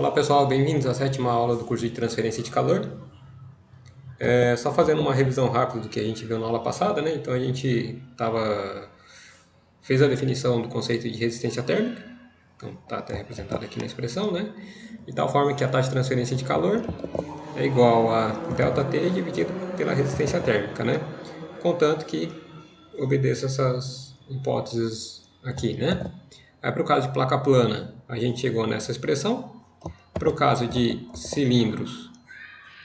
Olá pessoal, bem-vindos à sétima aula do curso de transferência de calor. Só fazendo uma revisão rápida do que a gente viu na aula passada, né? Então a gente fez a definição do conceito de resistência térmica, então está até representado aqui na expressão, né? De tal forma que a taxa de transferência de calor é igual a ΔT dividido pela resistência térmica, né? Contanto que obedeça essas hipóteses aqui, né? Aí para o caso de placa plana, a gente chegou nessa expressão. Para o caso de cilindros,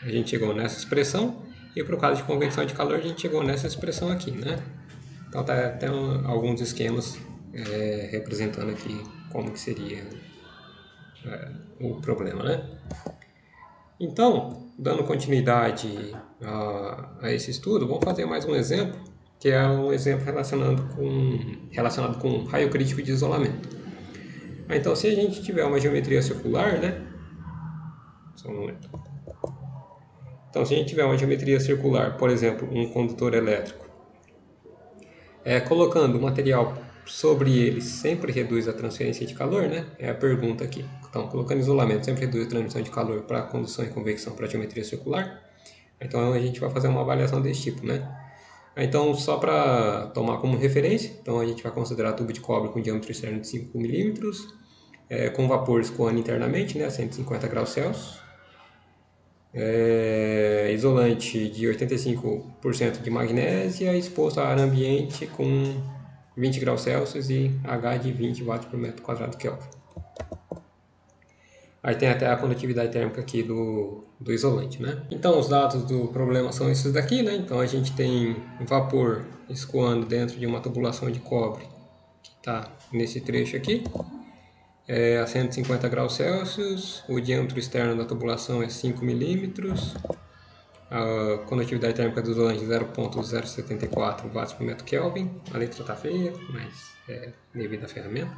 a gente chegou nessa expressão. E para o caso de convecção de calor, a gente chegou nessa expressão aqui, né? Então tá até alguns esquemas representando aqui como que seria o problema, né? Então, dando continuidade a esse estudo, vamos fazer mais um exemplo, que é um exemplo relacionado com raio crítico de isolamento. Então, se a gente tiver uma geometria circular, né? Só um momento. Então, se a gente tiver uma geometria circular, por exemplo, um condutor elétrico, colocando o material sobre ele sempre reduz a transferência de calor, né? É a pergunta aqui. Então, colocando isolamento sempre reduz a transmissão de calor para condução e convecção para a geometria circular. Então, a gente vai fazer uma avaliação desse tipo, né? Então, só para tomar como referência, então a gente vai considerar tubo de cobre com diâmetro externo de 5 milímetros, com vapor escoando internamente, né, a 150 graus Celsius. Isolante de 85% de magnésia, exposto a ar ambiente com 20 graus Celsius e H de 20 watts por metro quadrado Kelvin. Aí tem até a condutividade térmica aqui do isolante, né? Então os dados do problema são esses daqui, né? Então a gente tem vapor escoando dentro de uma tubulação de cobre que está nesse trecho aqui. A 150 graus Celsius, o diâmetro externo da tubulação é 5 milímetros, a condutividade térmica do isolante é 0,074 watts por metro Kelvin. A letra está feia, mas é devido à ferramenta.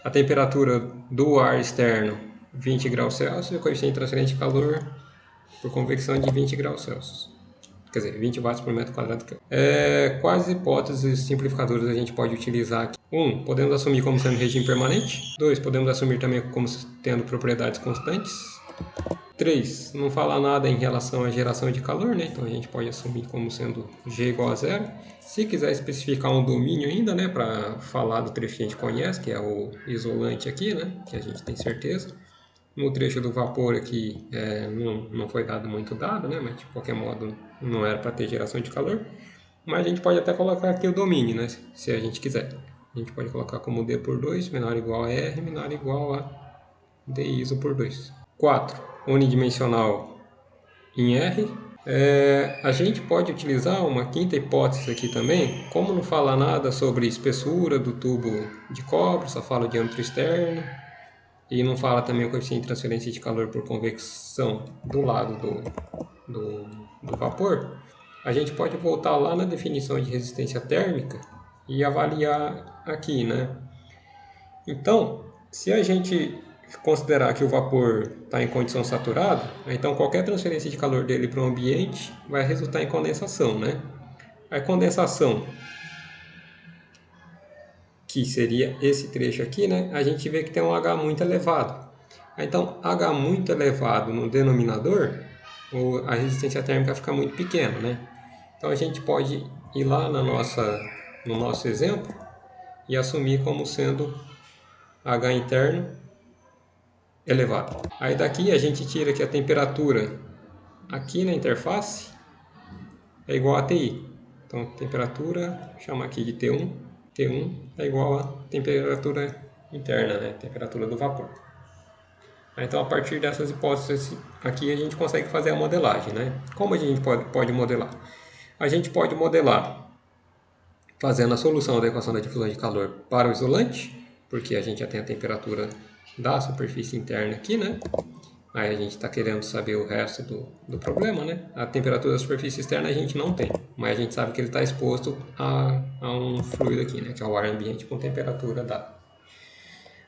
A temperatura do ar externo 20 graus Celsius e o coeficiente de transferência de calor por convecção de 20 graus Celsius. Quer dizer, 20 watts por metro quadrado Kelvin. Quais hipóteses simplificadoras a gente pode utilizar aqui? 1. Podemos assumir como sendo regime permanente. 2. Podemos assumir também como tendo propriedades constantes. 3. Não fala nada em relação à geração de calor, né? Então a gente pode assumir como sendo G igual a zero. Se quiser especificar um domínio ainda, né? Para falar do trecho que a gente conhece, que é o isolante aqui, né? Que a gente tem certeza. No trecho do vapor aqui não foi dado muito dado, né? Mas de qualquer modo não era para ter geração de calor. Mas a gente pode até colocar aqui o domínio, né? Se a gente quiser. A gente pode colocar como D por 2 menor ou igual a R menor ou igual a D iso por 2. 4. Unidimensional em R. A gente pode utilizar uma quinta hipótese aqui também. Como não fala nada sobre espessura do tubo de cobre, só fala o diâmetro externo. E não fala também o coeficiente de transferência de calor por convecção do lado do vapor. A gente pode voltar lá na definição de resistência térmica e avaliar aqui, né? Então, se a gente considerar que o vapor está em condição saturada, então qualquer transferência de calor dele para o ambiente vai resultar em condensação, né? A condensação, que seria esse trecho aqui, né? A gente vê que tem um H muito elevado. Então, H muito elevado no denominador, a resistência térmica fica muito pequena, né? Então a gente pode ir lá no nosso exemplo e assumir como sendo H interno elevado. Aí daqui a gente tira que a temperatura aqui na interface é igual a TI. Então temperatura, vou chamar aqui de T1. T1 é igual a temperatura interna, né? Temperatura do vapor. Então a partir dessas hipóteses aqui a gente consegue fazer a modelagem, né? Como a gente pode modelar? A gente pode modelar fazendo a solução da equação da difusão de calor para o isolante, porque a gente já tem a temperatura da superfície interna aqui, né? Aí a gente está querendo saber o resto do problema, né? A temperatura da superfície externa a gente não tem, mas a gente sabe que ele está exposto a um fluido aqui, né? Que é o ar ambiente com temperatura dada.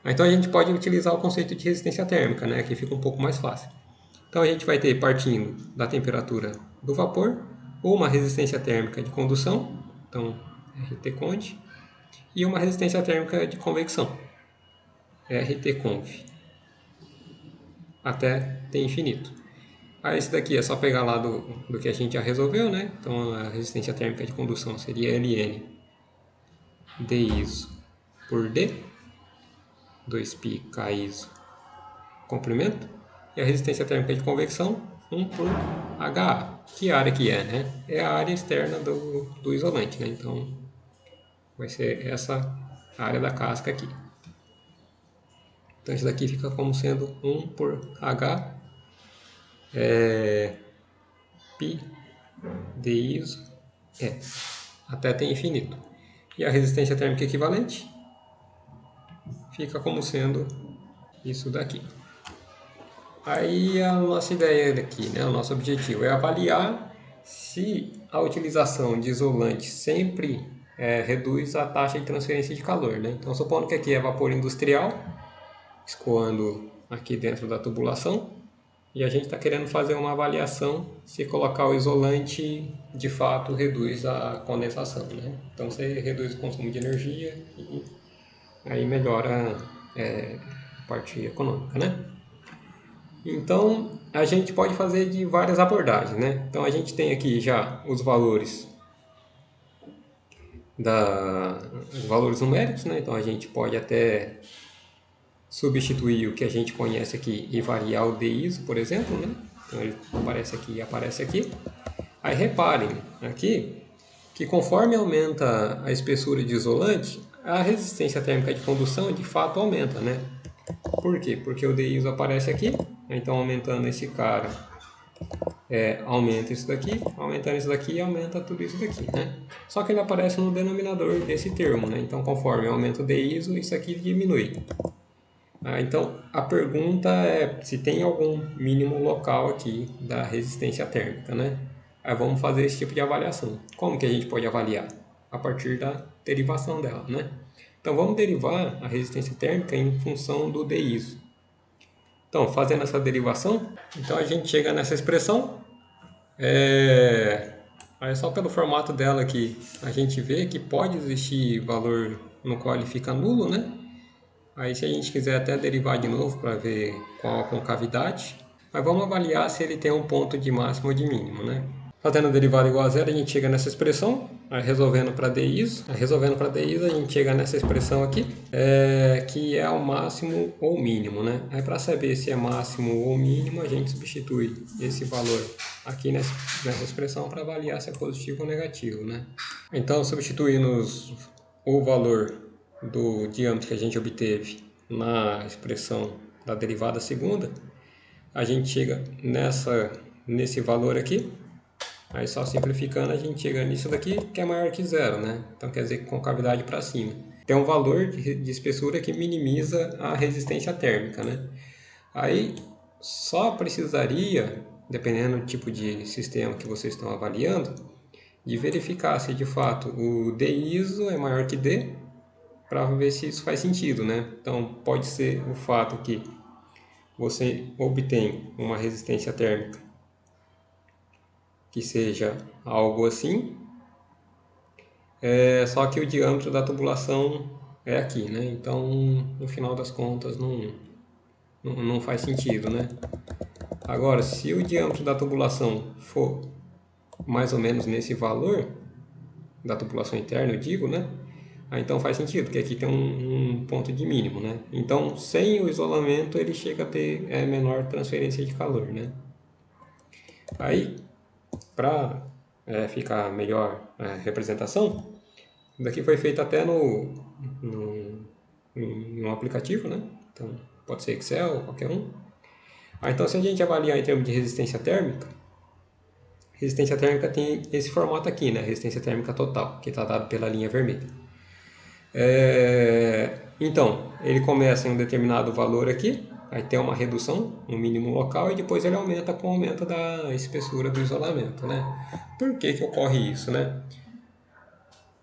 Então a gente pode utilizar o conceito de resistência térmica, né? Que fica um pouco mais fácil. Então a gente vai ter, partindo da temperatura do vapor, uma resistência térmica de condução, então RT conv, e uma resistência térmica de convecção, RT conv. até t infinito. Aí esse daqui é só pegar lá do que a gente já resolveu, né? Então a resistência térmica de condução seria Ln d iso por d, 2π K iso comprimento, e a resistência térmica de convecção 1 por HA. Que área que é, né? É a área externa do isolante, né? Então vai ser essa área da casca aqui. Então isso daqui fica como sendo 1 por H π d iso até t infinito. E a resistência térmica equivalente fica como sendo isso daqui. Aí a nossa ideia daqui, né, o nosso objetivo é avaliar se a utilização de isolante sempre reduz a taxa de transferência de calor, né? Então, supondo que aqui é vapor industrial, escoando aqui dentro da tubulação, e a gente está querendo fazer uma avaliação se colocar o isolante de fato reduz a condensação, né? Então você reduz o consumo de energia e aí melhora a parte econômica, né? Então a gente pode fazer de várias abordagens, né? Então a gente tem aqui já os valores os valores numéricos, né? Então a gente pode até substituir o que a gente conhece aqui e variar o d iso, por exemplo, né? Então ele aparece aqui e aparece aqui. Aí reparem aqui que conforme aumenta a espessura de isolante, a resistência térmica de condução de fato aumenta, né? Por quê? Porque o d iso aparece aqui, então aumentando esse cara aumenta isso daqui, aumentando isso daqui aumenta tudo isso daqui, né? Só que ele aparece no denominador desse termo, né? Então conforme aumenta o d iso, isso aqui diminui. Então, a pergunta é se tem algum mínimo local aqui da resistência térmica, né? Aí vamos fazer esse tipo de avaliação. Como que a gente pode avaliar? A partir da derivação dela, né? Então, vamos derivar a resistência térmica em função do d iso. Então, fazendo essa derivação, então a gente chega nessa expressão. Aí só pelo formato dela aqui, a gente vê que pode existir valor no qual ele fica nulo, né? Aí se a gente quiser até derivar de novo para ver qual a concavidade, mas vamos avaliar se ele tem um ponto de máximo ou de mínimo, né? Fazendo a derivada igual a zero, a gente chega nessa expressão, aí resolvendo para d iso. Resolvendo para d iso, a gente chega nessa expressão aqui, que é o máximo ou mínimo, né? Aí para saber se é máximo ou mínimo, a gente substitui esse valor aqui nessa expressão para avaliar se é positivo ou negativo, né? Então, substituindo o valor do diâmetro que a gente obteve na expressão da derivada segunda, a gente chega nesse valor aqui. Aí só simplificando a gente chega nisso daqui que é maior que zero, né? Então quer dizer que concavidade para cima. Tem um valor de espessura que minimiza a resistência térmica, né? Aí só precisaria, dependendo do tipo de sistema que vocês estão avaliando, de verificar se de fato o d iso é maior que d, para ver se isso faz sentido, né? Então pode ser o fato que você obtém uma resistência térmica que seja algo assim, só que o diâmetro da tubulação é aqui, né? Então no final das contas não faz sentido, né? Agora, se o diâmetro da tubulação for mais ou menos nesse valor da tubulação interna, eu digo, né? Então faz sentido, porque aqui tem um ponto de mínimo, né? Então, sem o isolamento, ele chega a ter menor transferência de calor, né? Aí, para ficar melhor a representação, isso daqui foi feito até no aplicativo, né? Então, pode ser Excel, qualquer um. Então, se a gente avaliar em termos de resistência térmica tem esse formato aqui, né? Resistência térmica total, que está dado pela linha vermelha. Então, ele começa em um determinado valor aqui, aí tem uma redução, um mínimo local, e depois ele aumenta com o aumento da espessura do isolamento, né? Por que que ocorre isso, né?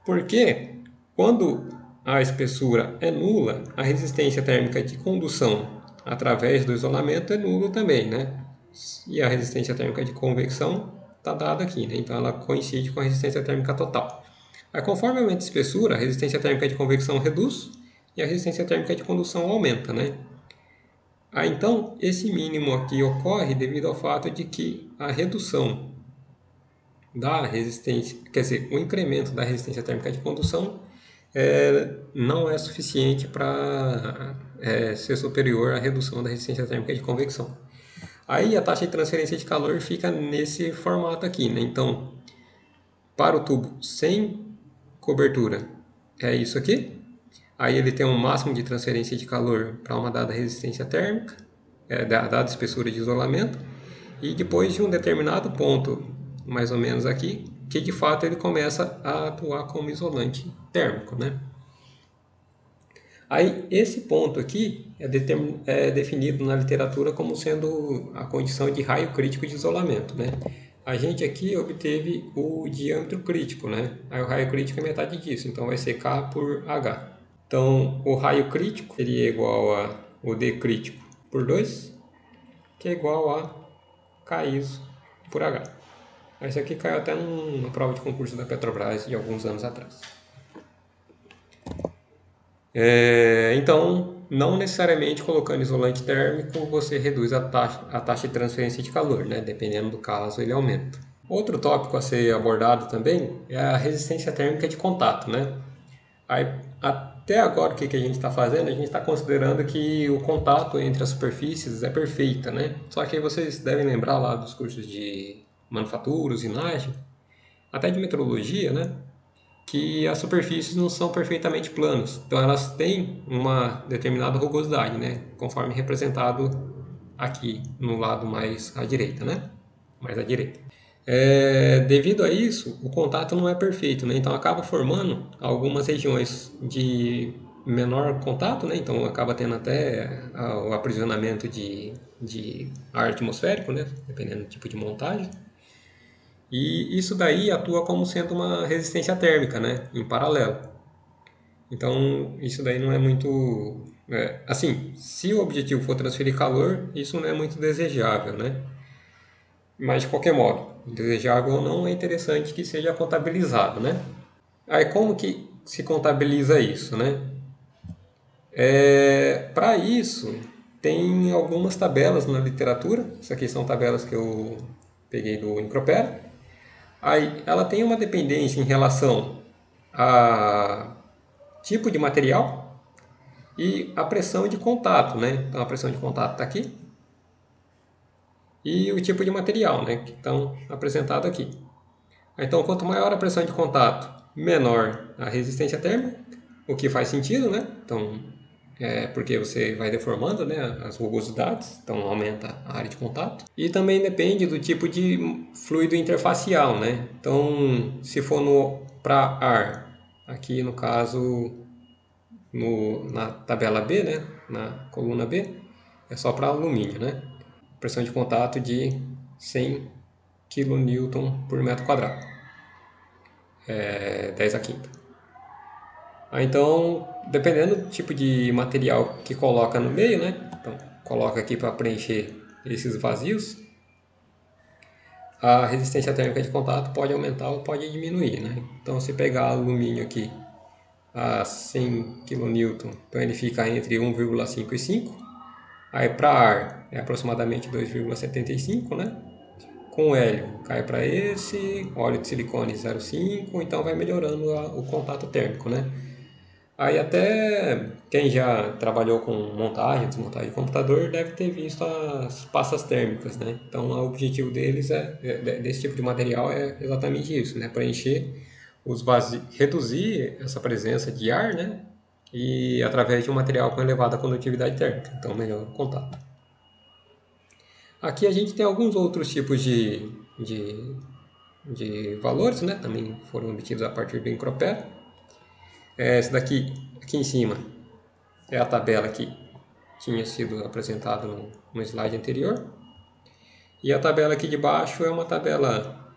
Porque quando a espessura é nula, a resistência térmica de condução através do isolamento é nula também, né? E a resistência térmica de convecção está dada aqui, né? Então ela coincide com a resistência térmica total. Aí, conforme aumenta a espessura, a resistência térmica de convecção reduz e a resistência térmica de condução aumenta, né? Então, esse mínimo aqui ocorre devido ao fato de que a redução da resistência, quer dizer, o incremento da resistência térmica de condução não é suficiente para ser superior à redução da resistência térmica de convecção. Aí a taxa de transferência de calor fica nesse formato aqui, né? Então, para o tubo sem cobertura é isso aqui. Aí ele tem um máximo de transferência de calor para uma dada resistência térmica, dada espessura de isolamento, e depois de um determinado ponto, mais ou menos aqui, que de fato ele começa a atuar como isolante térmico, né? Aí esse ponto aqui é definido na literatura como sendo a condição de raio crítico de isolamento, né? A gente aqui obteve o diâmetro crítico, né? Aí o raio crítico é metade disso, então vai ser K por H. Então o raio crítico seria igual a o D crítico por 2, que é igual a K ISO por H. Isso aqui caiu até numa prova de concurso da Petrobras de alguns anos atrás. Então, não necessariamente colocando isolante térmico você reduz a taxa de transferência de calor, né? Dependendo do caso, ele aumenta. Outro tópico a ser abordado também é a resistência térmica de contato, né? Aí, até agora, o que a gente está fazendo? A gente está considerando que o contato entre as superfícies é perfeita, né? Só que aí vocês devem lembrar lá dos cursos de manufatura, usinagem, até de metrologia, né? Que as superfícies não são perfeitamente planas. Então elas têm uma determinada rugosidade, né? Conforme representado aqui no lado mais à direita, né? Mais à direita. Devido a isso, o contato não é perfeito, né? Então acaba formando algumas regiões de menor contato, né? Então acaba tendo até o aprisionamento de ar atmosférico, né? Dependendo do tipo de montagem. E isso daí atua como sendo uma resistência térmica, né? Em paralelo. Então isso daí não é muito... assim, se o objetivo for transferir calor, isso não é muito desejável, né? Mas de qualquer modo, desejável ou não, é interessante que seja contabilizado, né? Aí como que se contabiliza isso, né? Para isso, tem algumas tabelas na literatura. Isso aqui são tabelas que eu peguei do Incropera. Aí ela tem uma dependência em relação a tipo de material e a pressão de contato, né? Então a pressão de contato está aqui e o tipo de material, né? Que estão apresentados aqui. Então quanto maior a pressão de contato, menor a resistência térmica, o que faz sentido, né? Então porque você vai deformando, né, as rugosidades, então aumenta a área de contato. E também depende do tipo de fluido interfacial, né? Então, se for para ar, aqui no caso, na tabela B, né, na coluna B, é só para alumínio, né? Pressão de contato de 100 kN por metro quadrado, 10 a quinta. Então, dependendo do tipo de material que coloca no meio, né? Então, coloca aqui para preencher esses vazios, a resistência térmica de contato pode aumentar ou pode diminuir, né? Então, se pegar alumínio aqui a 100 kN, então ele fica entre 1,5 e 5. Aí para ar é aproximadamente 2,75, né? Com hélio cai para esse, óleo de silicone 0,5, então vai melhorando o contato térmico, né? Aí até quem já trabalhou com montagem, desmontagem de computador deve ter visto as passas térmicas, né? Então o objetivo deles desse tipo de material é exatamente isso, né? Preencher os vazios, reduzir essa presença de ar, né? E através de um material com elevada condutividade térmica, então melhor o contato. Aqui a gente tem alguns outros tipos de valores, né? Também foram obtidos a partir do Incropera. Esse daqui, aqui em cima, é a tabela que tinha sido apresentada no slide anterior. E a tabela aqui de baixo é uma tabela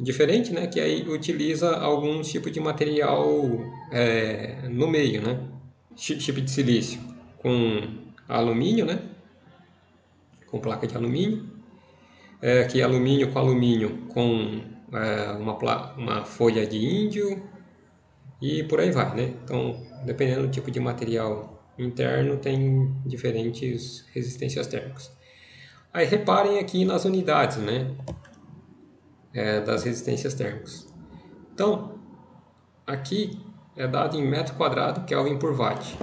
diferente, né? Que aí utiliza algum tipo de material no meio, né? Chip de silício com alumínio, né? Com placa de alumínio. Aqui alumínio com uma folha de índio e por aí vai, né? Então, dependendo do tipo de material interno tem diferentes resistências térmicas. Aí reparem aqui nas unidades, né, das resistências térmicas. Então, aqui é dado em metro quadrado Kelvin por watt.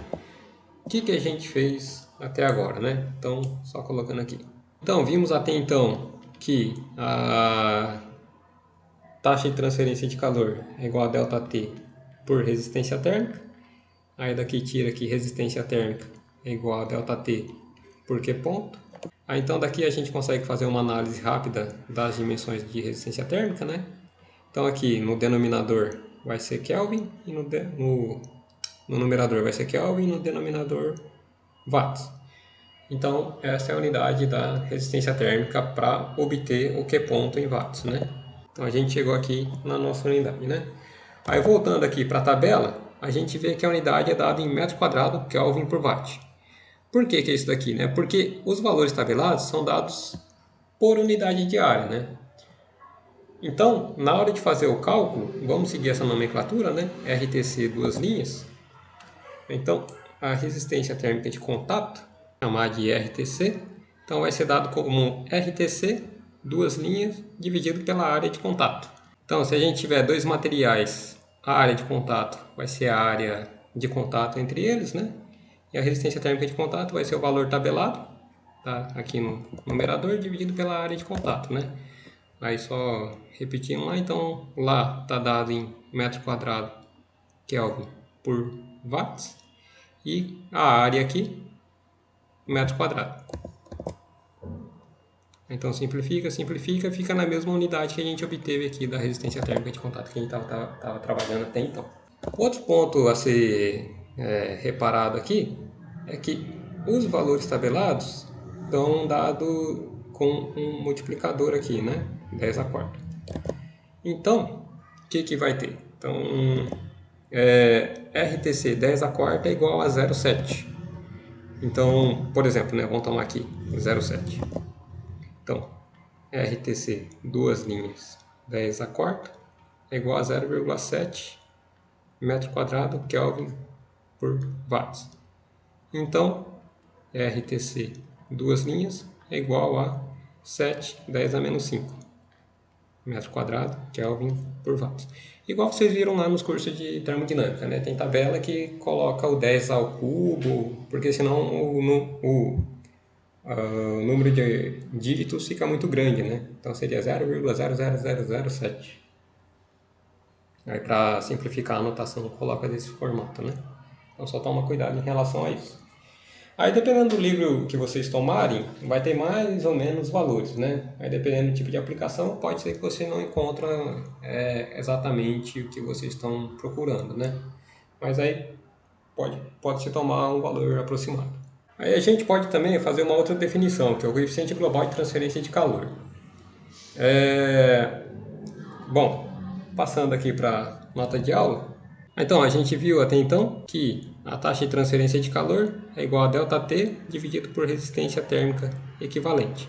O que a gente fez até agora, né? Então, só colocando aqui. Então, vimos até então que a taxa de transferência de calor é igual a ΔT por resistência térmica. Aí daqui tira aqui resistência térmica é igual a ΔT por Q ponto. Aí então daqui a gente consegue fazer uma análise rápida das dimensões de resistência térmica, né? Então aqui no denominador vai ser Kelvin e no numerador vai ser Kelvin e no denominador watts. Então essa é a unidade da resistência térmica para obter o Q ponto em watts, né? Então a gente chegou aqui na nossa unidade, né? Aí voltando aqui para a tabela, a gente vê que a unidade é dada em metro quadrado Kelvin por watt. Por que é isso daqui, né? Porque os valores tabelados são dados por unidade de área, né? Então, na hora de fazer o cálculo, vamos seguir essa nomenclatura, né? RTC duas linhas. Então, a resistência térmica de contato, chamar de RTC, então vai ser dado como RTC duas linhas dividido pela área de contato. Então, se a gente tiver dois materiais, a área de contato vai ser a área de contato entre eles, né? E a resistência térmica de contato vai ser o valor tabelado, tá? Aqui no numerador, dividido pela área de contato, né? Aí só repetindo lá, então lá está dado em metro quadrado Kelvin por watts e a área aqui, metro quadrado. Então simplifica, fica na mesma unidade que a gente obteve aqui da resistência térmica de contato que a gente estava trabalhando até então. Outro ponto a ser reparado aqui é que os valores tabelados estão dados com um multiplicador aqui, né? 10 a quarta. Então, o que vai ter? Então, RTC 10 a quarta é igual a 0,7. Então, por exemplo, né, vamos tomar aqui 0,7. Então, RTC, duas linhas, 10 a quarta, é igual a 0,7 metro quadrado Kelvin por watts. Então, RTC, duas linhas, é igual a 7, 10 a menos 5 metro quadrado Kelvin por watts. Igual vocês viram lá nos cursos de termodinâmica, né? Tem tabela que coloca o 10 ao cubo, porque senão o número de dígitos fica muito grande, né? Então seria 0,00007. Aí para simplificar a anotação coloca desse formato, né? Então só toma cuidado em relação a isso. Aí dependendo do livro que vocês tomarem, vai ter mais ou menos valores, né? Aí dependendo do tipo de aplicação, pode ser que você não encontre exatamente o que vocês estão procurando, né? Mas aí pode se tomar um valor aproximado. Aí a gente pode também fazer uma outra definição, que é o coeficiente global de transferência de calor. Bom, passando aqui para nota de aula. Então, a gente viu até então que a taxa de transferência de calor é igual a ΔT dividido por resistência térmica equivalente.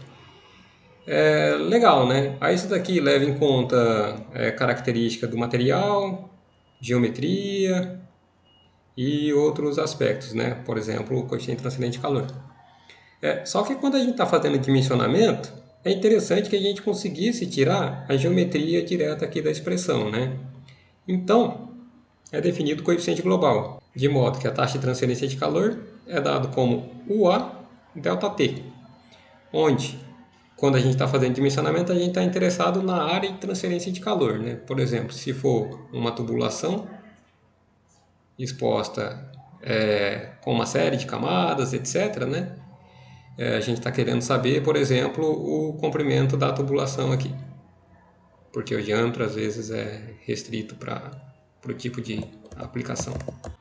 Legal, né? Aí isso daqui leva em conta característica do material, geometria e outros aspectos, né? Por exemplo, o coeficiente de transferência de calor. Só que quando a gente está fazendo dimensionamento, é interessante que a gente conseguisse tirar a geometria direta aqui da expressão, né? Então, é definido o coeficiente global, de modo que a taxa de transferência de calor é dado como UA ΔT, onde, quando a gente está fazendo dimensionamento, a gente está interessado na área de transferência de calor, né? Por exemplo, se for uma tubulação exposta com uma série de camadas, etc., né? A gente está querendo saber, por exemplo, o comprimento da tubulação aqui, porque o diâmetro às vezes é restrito para o tipo de aplicação.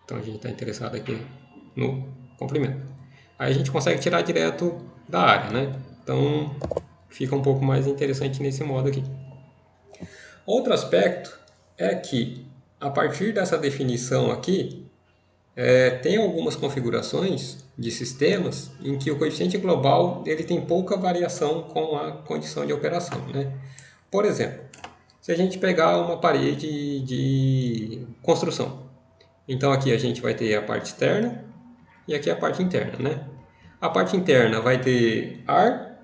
Então a gente está interessado aqui no comprimento. Aí a gente consegue tirar direto da área, né? Então fica um pouco mais interessante nesse modo aqui. Outro aspecto é que a partir dessa definição aqui, tem algumas configurações de sistemas em que o coeficiente global ele tem pouca variação com a condição de operação, né? Por exemplo, se a gente pegar uma parede de construção, então aqui a gente vai ter a parte externa e aqui a parte interna, né? A parte interna vai ter ar,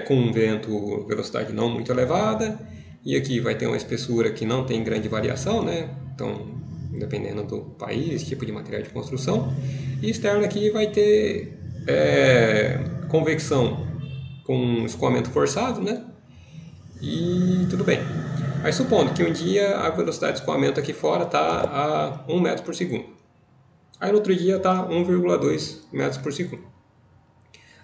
com vento, velocidade não muito elevada, e aqui vai ter uma espessura que não tem grande variação, né? Então, dependendo do país, tipo de material de construção. E externo aqui vai ter convecção com escoamento forçado, né? E tudo bem. Aí supondo que um dia a velocidade de escoamento aqui fora está a 1 metro por segundo. Aí no outro dia está 1,2 metros por segundo.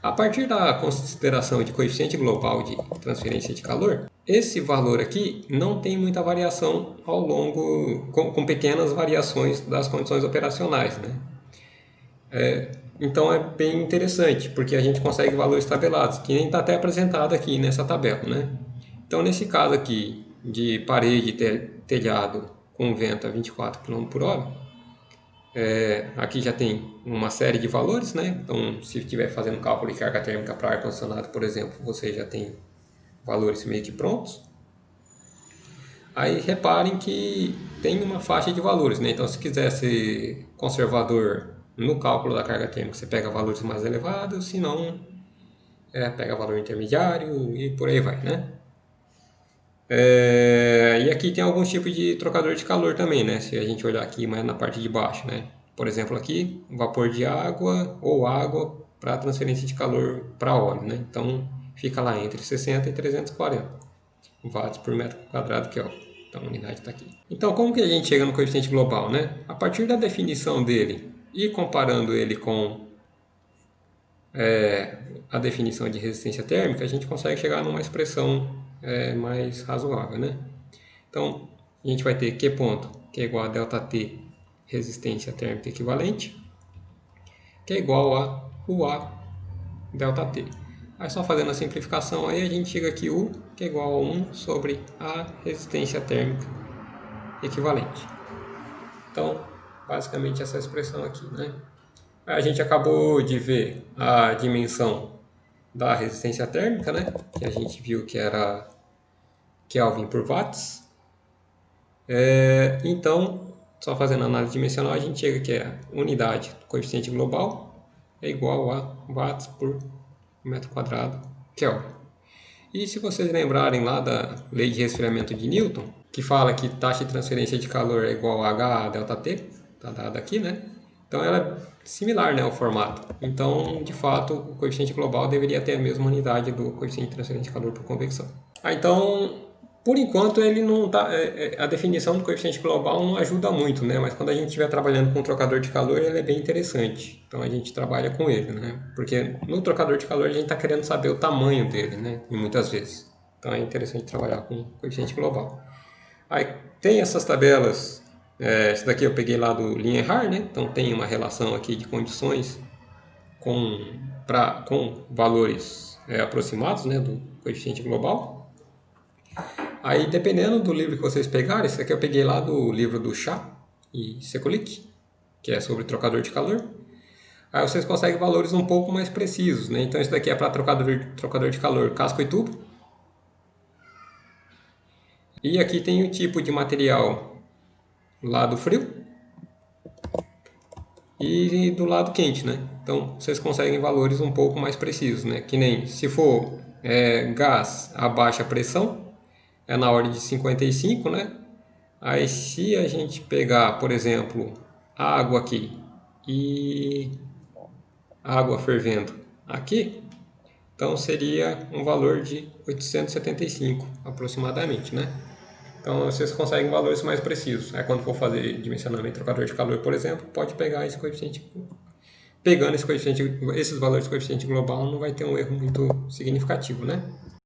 A partir da consideração de coeficiente global de transferência de calor, esse valor aqui não tem muita variação ao longo, com pequenas variações das condições operacionais, né? Então é bem interessante, porque a gente consegue valores tabelados, que nem está até apresentado aqui nessa tabela, né? Então nesse caso aqui, de parede telhado com vento a 24 km por hora, aqui já tem uma série de valores, né? Então, se estiver fazendo cálculo de carga térmica para ar-condicionado, por exemplo, você já tem valores meio que prontos. Aí reparem que tem uma faixa de valores, né? Então, se quiser ser conservador no cálculo da carga térmica, você pega valores mais elevados, se não, pega valor intermediário e por aí vai, né? E aqui tem alguns tipos de trocador de calor também, né? Se a gente olhar aqui mais na parte de baixo, né? Por exemplo, aqui, vapor de água ou água para transferência de calor para óleo, né? Então, fica lá entre 60 e 340 watts por metro quadrado Kelvin. Então, a unidade está aqui. Então, como que a gente chega no coeficiente global, né? A partir da definição dele e comparando ele com a definição de resistência térmica, a gente consegue chegar numa expressão mais razoável, né? Então, a gente vai ter Q ponto, que é igual a ΔT, resistência térmica equivalente, que é igual a UA ΔT. Aí só fazendo a simplificação aí, a gente chega aqui U, que é igual a 1 sobre a resistência térmica equivalente. Então, basicamente essa expressão aqui, né? A gente acabou de ver a dimensão da resistência térmica, né? Que a gente viu que era Kelvin por watts. Então, só fazendo análise dimensional, a gente chega que a unidade do coeficiente global é igual a watts por metro quadrado Kelvin. E se vocês lembrarem lá da lei de resfriamento de Newton, que fala que taxa de transferência de calor é igual a H ΔT, está dado aqui, né? Então ela é similar, né, ao formato. Então, de fato, o coeficiente global deveria ter a mesma unidade do coeficiente de transferência de calor por convecção. Então, por enquanto, ele não tá, a definição do coeficiente global não ajuda muito, né? Mas quando a gente estiver trabalhando com um trocador de calor, ele é bem interessante. Então a gente trabalha com ele, né? Porque no trocador de calor a gente está querendo saber o tamanho dele, né? E muitas vezes. Então é interessante trabalhar com coeficiente global. Aí tem essas tabelas. Esse daqui eu peguei lá do Lienhard, né? Então tem uma relação aqui de condições com valores aproximados, né, do coeficiente global. Aí, dependendo do livro que vocês pegarem, esse aqui eu peguei lá do livro do Chá e Sekulic, que é sobre trocador de calor. Aí vocês conseguem valores um pouco mais precisos, né? Então, esse daqui é para trocador de calor casco e tubo. E aqui tem o tipo de material lado frio e do lado quente, né? Então, vocês conseguem valores um pouco mais precisos, né? Que nem se for gás a baixa pressão, é na ordem de 55, né? Aí se a gente pegar, por exemplo, água aqui e água fervendo aqui, então seria um valor de 875 aproximadamente, né? Então vocês conseguem valores mais precisos. Aí quando for fazer dimensionamento de trocador de calor, por exemplo, pode pegar esse coeficiente. Pegando esse coeficiente, esses valores de coeficiente global, não vai ter um erro muito significativo, né?